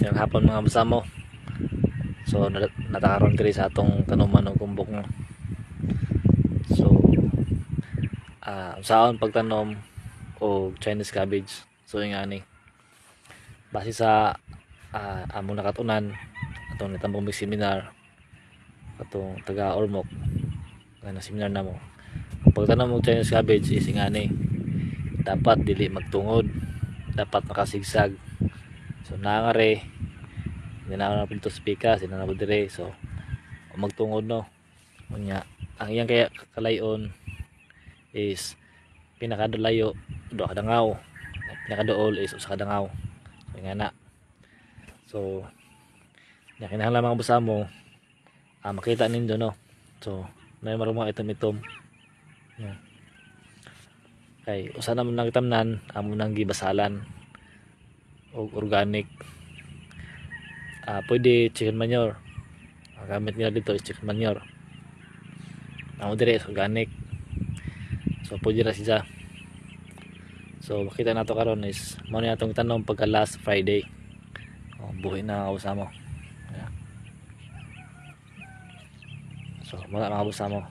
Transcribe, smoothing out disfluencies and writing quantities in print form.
Yung hapon mga basamo. So natakaroon diri sa atong tanuman og kumbok mo. So saon pagtanom og Chinese cabbage. So yung ani base sa among nakatunan atong nitambong seminar atong taga Ormoc na seminar namo. Pagtanom og Chinese cabbage is ingani dapat dili magtungod, dapat makasigsag. So nangare hindi na pinto spika sila na dire, so magtungod no unya ang iyang kaya kalayon is pinakadulayo do kadangaw, pinakaduol is usa kadangaw. So nga na, so kinahanglan mga basamo makita ninyo no. So may marumang itom-itom yan. Kay usa na man nagtamnan amo nang gibasalan og organic. Pwede chicken manure, gamit nila dito is chicken manure. Amo dire is organic, so pwede na siya. So makita nato karon is mao ni atong tanom pagka last Friday. Buhi na ang usamo. So muna mga usamo.